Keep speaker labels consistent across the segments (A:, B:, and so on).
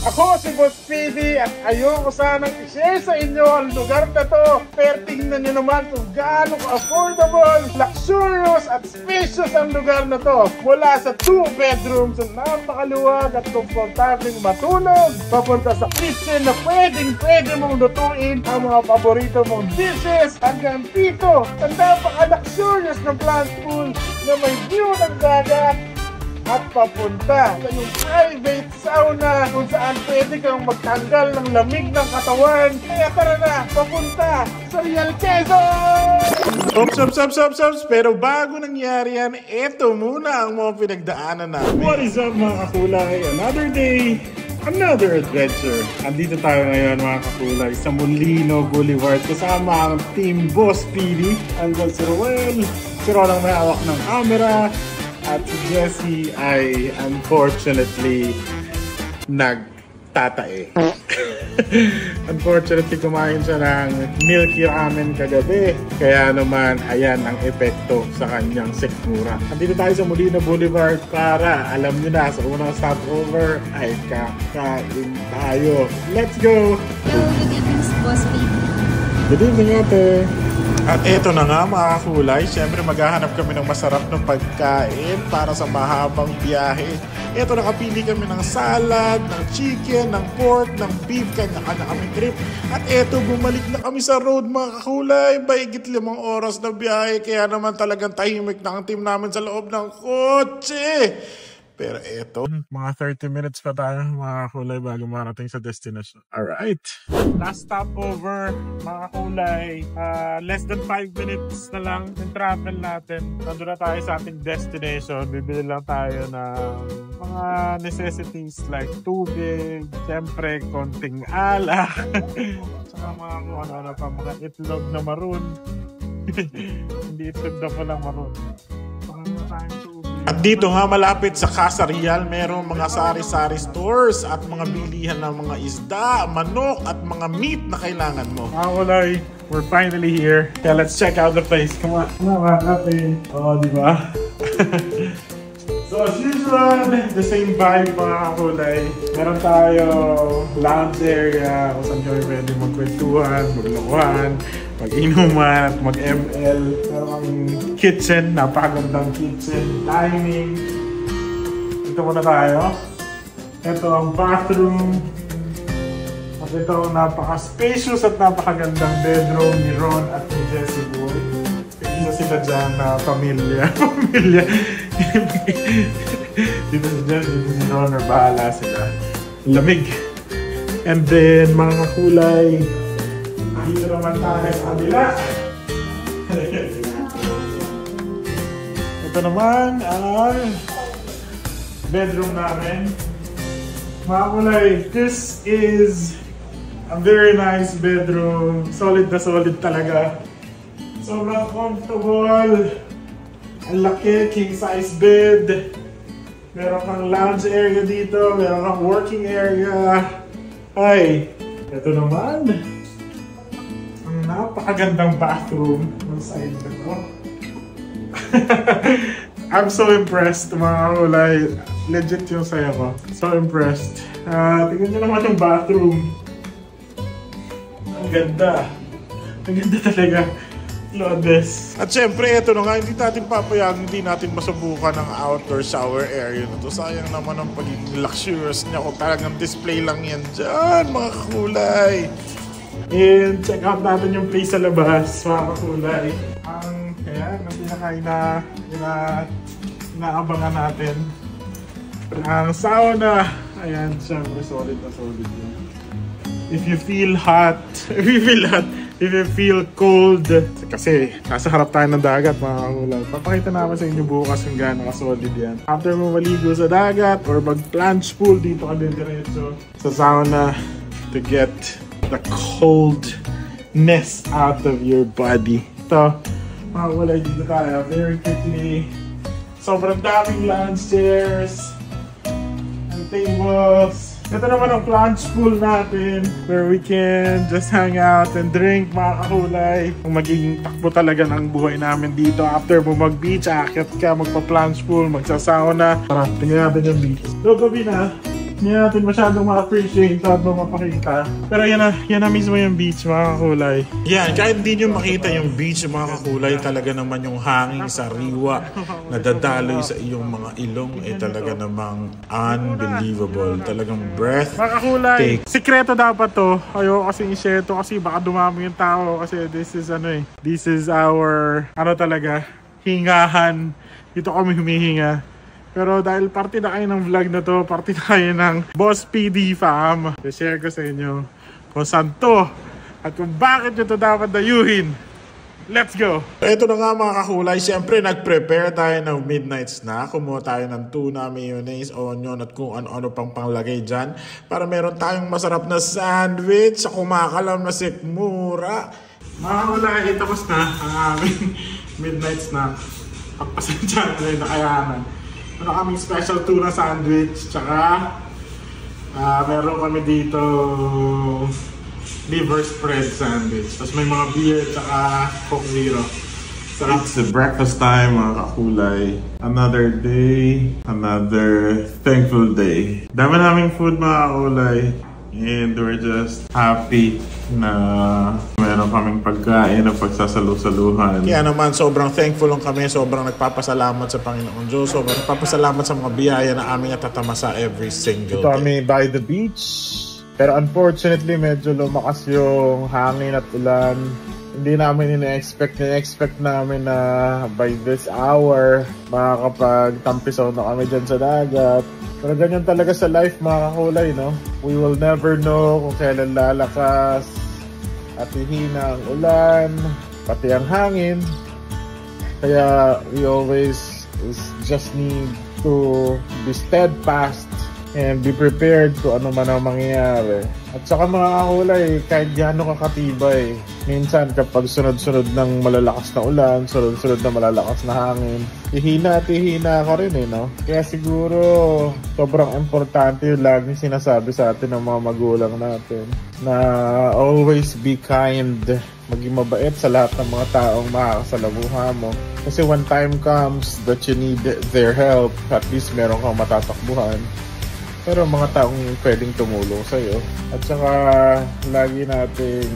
A: Ako si Boss PD at ayoko sanang i-share sa inyo ang lugar na to. Pero tingnan nyo naman kung gaano affordable, luxurious at spacious ang lugar na to. Mula sa 2 bedrooms na napakaluwag at komportabling matulog, papunta sa kitchen na pwede mong lutuin ang mga paborito mong dishes, hanggang dito sa napaka-luxurious na plant pool na may view ng dagat at papunta sa yung private sauna kung saan pwede kang magtanggal ng lamig ng katawan. Kaya tara na, papunta sa Real Quezon! Ops! Pero bago nangyari yan, eto muna ang mga pinagdaanan namin. What is up mga kakulay? Another day, another adventure. Andito tayo ngayon mga kakulay sa Molino Boulevard kasama ang Team Boss PD. Andyan si Roel, si Ron ang may hawak ng camera. At si Jessie ay unfortunately nagtatae. Unfortunately kumain siya ng milky ramen kagabi. Kaya naman ayan ang epekto sa kanyang sikmura. Andito tayo sa Molino Boulevard para alam nyo na sa unang stopover ay kakain tayo. Let's go!
B: Hello, good evening, Boss PD.
A: Good evening ate. At eto na nga mga kulay, syempre maghahanap kami ng masarap na pagkain para sa mahabang biyahe. Eto nakapili kami ng salad, ng chicken, ng pork, ng beef, kanya-kanya kami trip. At eto bumalik na kami sa road mga kulay, baigit 5 oras na biyahe. Kaya naman talagang tahimik na ang team namin sa loob ng kotse. Pero eto, mga 30 minutes pa tayo mga kulay bago marating sa destination. Alright. Last stopover mga kulay. Less than 5 minutes na lang yung travel natin. Nandun na tayo sa ating destination. Bibili lang tayo ng mga necessities like tubig, siyempre konting alak, saka mga kung ano pa, mga itlog na maroon. Hindi itlog na palang maroon. Mga tayong tubig. At dito nga malapit sa Casa Real, merong mga sari-sari stores at mga bilihan ng mga isda, manok at mga meat na kailangan mo. Mga kulay, we're finally here. Yeah, let's check out the place. Come on. Come on, happy. Oh, di ba? So as usual, the same vibe mga kulay. Meron tayo lounge area kung saan kami pwede magkwentuhan, maglokohan, mag-inuman at mag-ML. Meron kami kitchen, napakagandang kitchen, dining. Dito muna tayo. Ito ang bathroom. At ito ang napaka-spacious at napakagandang bedroom ni Ron at ni Jessie Boy. Isa sila dyan na pamilya. Dito si Jessie, dito si Ron, or bahala sila. Lamig. And then mga kulay, dito naman tayo sa kabila. Ito naman ang bedroom namin. Mga kulay, this is a very nice bedroom. Solid na solid talaga. Sobrang comfortable. Ang laki, king size bed. Meron kang lounge area dito. Meron kang working area. Ay, ito naman. Napakagandang bathroom ng side na to. I'm so impressed mga kulay. Legit yung saya ko. So impressed. Tingnan nyo naman yung bathroom. Ang ganda. Ang ganda talaga. Love this. At syempre, ito na nga, hindi natin papayagan, hindi natin masubukan ang outdoor shower area na to. Sayang naman ang pagiging luxurious niya kung talagang display lang yan dyan, mga kulay. And check out natin yung place sa labas, mga kulay. Ayan, ang inaabangan natin. Ang sauna. Ayan, syempre solid na solid yun. If you feel hot, if you feel cold, kasi nasa harap tayo ng dagat mga kulay. Papakita namin sa inyo bukas kung gaano ka-solid yan. After mo maligo sa dagat or mag-plunge pool, dito ka din diretso sa sauna to get the coldness out of your body. Ito, mga kulay, dito tayo. Very quickly. Sobrang daming lounge chairs and tables. Ito naman ang plunge pool natin where we can just hang out and drink mga kakulay. Kung magiging takbo talaga ng buhay namin dito after mo mag-beach, aakyat ka, magpa-plunge pool, magsasauna. Tara, tingnan natin yung beach. So, gabi na. Hindi natin masyadong ma-appreciate at mapakita. Pero yan na mismo yung beach, mga kakulay. Yan, kahit hindi nyo makita yung beach, mga kakulay, talaga naman yung hanging sariwa na dadaloy sa iyong mga ilong talaga namang unbelievable. Talagang breath. Mga kakulay, sikreto dapat to. Ayoko kasi i-share to kasi baka dumami yung tao kasi this is our, talaga, hingahan. Dito kami humihinga. Pero dahil parte na kayo ng vlog na to, parte na kayo ng Boss PD fam, i-share ko sa inyo kung saan to at kung bakit nyo to dapat dayuhin. Let's go! Ito na nga mga kakulay, siyempre nag-prepare tayo ng midnight snack. Kumuha tayo ng tuna, mayonnaise, onion at kung ano-ano pang panglagay dyan para meron tayong masarap na sandwich sa kumakalam na sikmura. Mga kakulay, tapos na ang aming midnight snack. Pagpasensya na nakayangan. Ano kaming special tuna sandwich, tsaka meron kami dito liver spread sandwich. Tapos may mga beer, tsaka Coke Zero. So it's the breakfast time, mga kakulay. Another day, another thankful day. Dami naming food, mga kakulay. And we're just happy na meron kaming pagkain na pagsasalu-saluhan. Kaya naman sobrang thankful lang kami, sobrang nagpapasalamat sa Panginoon Diyos, sobrang nagpapasalamat sa mga biyaya na aming natatamasa every single day. Ito kami by the beach, pero unfortunately medyo lumakas yung hangin at ulan. Hindi namin ina-expect namin na by this hour makakapag-tampisaw na kami dyan sa dagat. Pero ganyan talaga sa life, mga kakulay, no? We will never know kung kailan lalakas at hihina ang ulan, pati ang hangin. Kaya we always just need to be steadfast and be prepared kung ano man ang mangyayari. At saka mga kakulay, kahit gaano kakatibay, minsan kapag sunod-sunod ng malalakas na ulan, sunod-sunod na malalakas na hangin, hihina ka rin no? Kaya siguro sobrang importante yung laging sinasabi sa atin ng mga magulang natin na always be kind, maging mabait sa lahat ng mga taong makakasalamuha mo. Kasi when time comes that you need their help, at least meron kang matatakbuhan. Pero mga taong pwedeng tumulong sa'yo. At saka lagi nating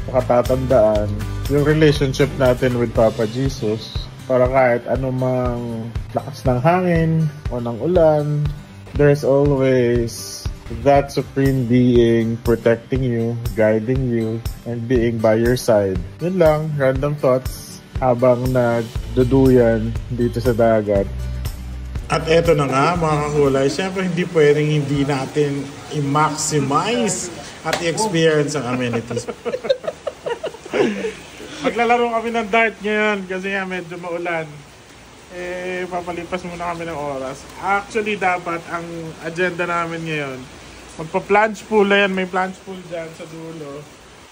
A: nakatatandaan yung relationship natin with Papa Jesus. Para kahit anumang lakas ng hangin o ng ulan, there's always that supreme being protecting you, guiding you, and being by your side. Yun lang, random thoughts habang nagduduyan dito sa dagat. At eto na nga mga kakulay, syempre hindi pwedeng hindi natin i-maximize at i-experience ang amenities. Maglalaro kami ng dart ngayon kasi nga medyo maulan. Papalipas muna kami ng oras. Actually dapat ang agenda namin ngayon, magpa-plunge pool yan, may plunge pool dyan sa dulo.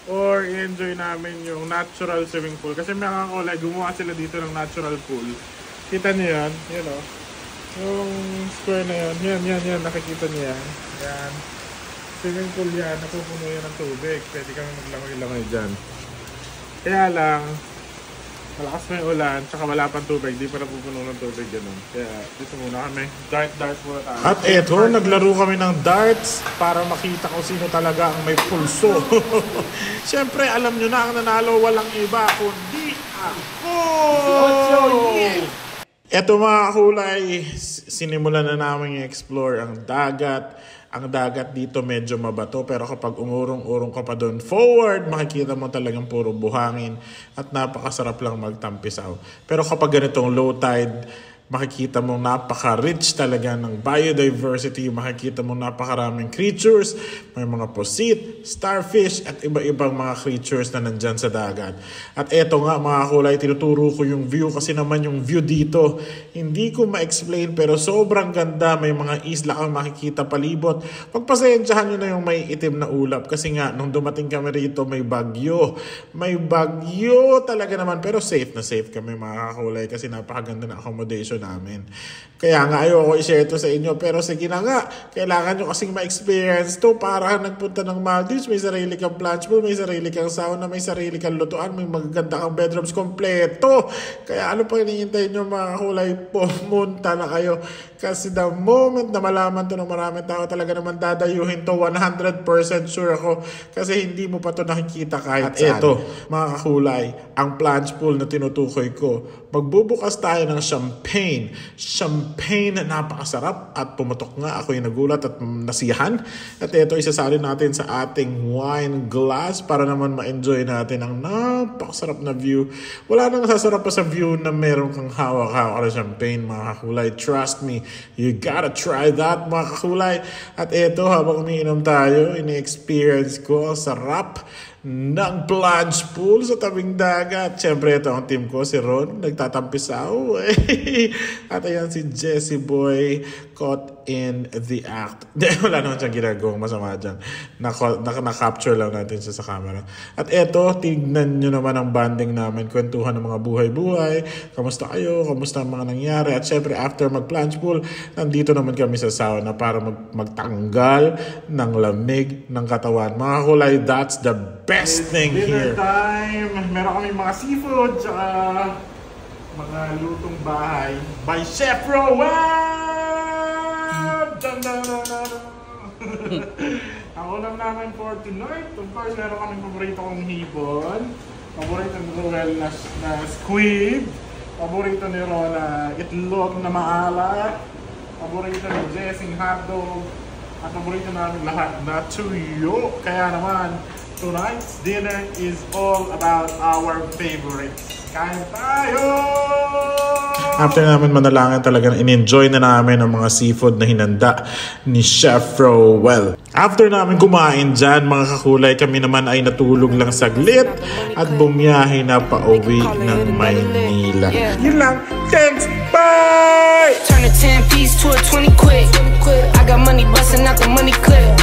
A: Or i-enjoy namin yung natural swimming pool. Kasi mga kakulay, gumawa sila dito ng natural pool. Kita niyo yan? Yun o. Yung square na yun, yan, nakikita niyo yan. Yan. Swimming pool yan, napupuno yan ng tubig. Pwede kami maglamay-lamay dyan. Kaya lang, malakas na yung ulan, tsaka wala pang tubig, di pa napupuno ng tubig, gano'n. Kaya dito muna kami, darts muna tayo. At eto, naglaro kami ng darts para makita kung sino talaga ang may pulso. Siyempre, alam nyo na, ang nanalo walang iba, kundi ako! Eto mga kakulay, sinimulan na namin i-explore ang dagat. Ang dagat dito medyo mabato pero kapag umurong-urong ka pa doon forward, makikita mo talagang puro buhangin at napakasarap lang magtampisaw. Pero kapag ganitong low tide, makikita mo napaka-rich talaga ng biodiversity, makikita mo napakaraming creatures, may mga pusit, starfish at iba-ibang mga creatures na nandyan sa dagat. At eto nga mga kulay, tinuturo ko yung view kasi naman yung view dito, hindi ko ma-explain pero sobrang ganda, may mga isla kang makikita palibot. Pagpasensyahan nyo na yung may itim na ulap kasi nga nung dumating kami rito may bagyo talaga naman pero safe na safe kami mga kulay kasi napakaganda na accommodation destination namin. Kaya nga ayoko i-share to sa inyo, pero sige na nga, kailangan nyo kasing ma-experience to para nagpunta ng Maldives, may sarili kang plunge pool, may sarili kang sauna, may sarili kang lutuan, may magaganda kang bedrooms kompleto. Kaya ano pa hinihintay nyo mga kulay, pumunta na kayo. Kasi the moment na malaman to ng maraming tao, talaga naman dadayuhin to, 100% sure ako, kasi hindi mo pa to nakikita kahit saan. At eto, mga kakulay, ang plunge pool na tinutukoy ko, magbubukas tayo ng champagne na napakasarap at pumatok nga, ako'y nagulat at nasiyahan. At ito isasalin natin sa ating wine glass para naman ma-enjoy natin ang napakasarap na view. Wala nang sasarap pa sa view na meron kang hawak-hawak na champagne mga kakulay. Trust me, you gotta try that mga kakulay. At ito habang umiinom tayo, ini-experience ko ang sarap ng plunge pool sa tabing dagat. Siyempre ito ang team ko, si Ron, nagtatampisaw. At ayan si Jesse Boy, caught in the act. Wala naman siyang ginagawang masama dyan. Naka-capture lang natin siya sa camera. At eto, tignan nyo naman ang banding namin, kwentuhan ng mga buhay-buhay. Kamusta kayo? Kamusta ang mga nangyari? At syempre, after mag-plunge pool, nandito naman kami sa sauna para magtanggal ng lamig ng katawan. Mga kulay, that's the best thing here. Dinner time. Meron kami mga seafood tsaka mga lutong bahay by Chef Rowan! Ang ulam namin for tonight, of course, meron kami paborito kong hibon, paborito ni Roel na squid, paborito ni Ron na itlog na maalat, paborito ni Jessing hotdog, at paborito namin lahat na tuyo. Kaya naman, tonight's dinner is all about our favorites. Kain tayo! After namin manalangin, talagang in-enjoy na namin ang mga seafood na hinanda ni Chef Roel. After namin kumain dyan, mga kakulay, kami naman ay natulog lang saglit at bumiyahe na pauwi ng Maynila. Yun lang. Thanks! Bye!
C: Turn a 10 piece to a 20 quick. I got money busting out the money clip.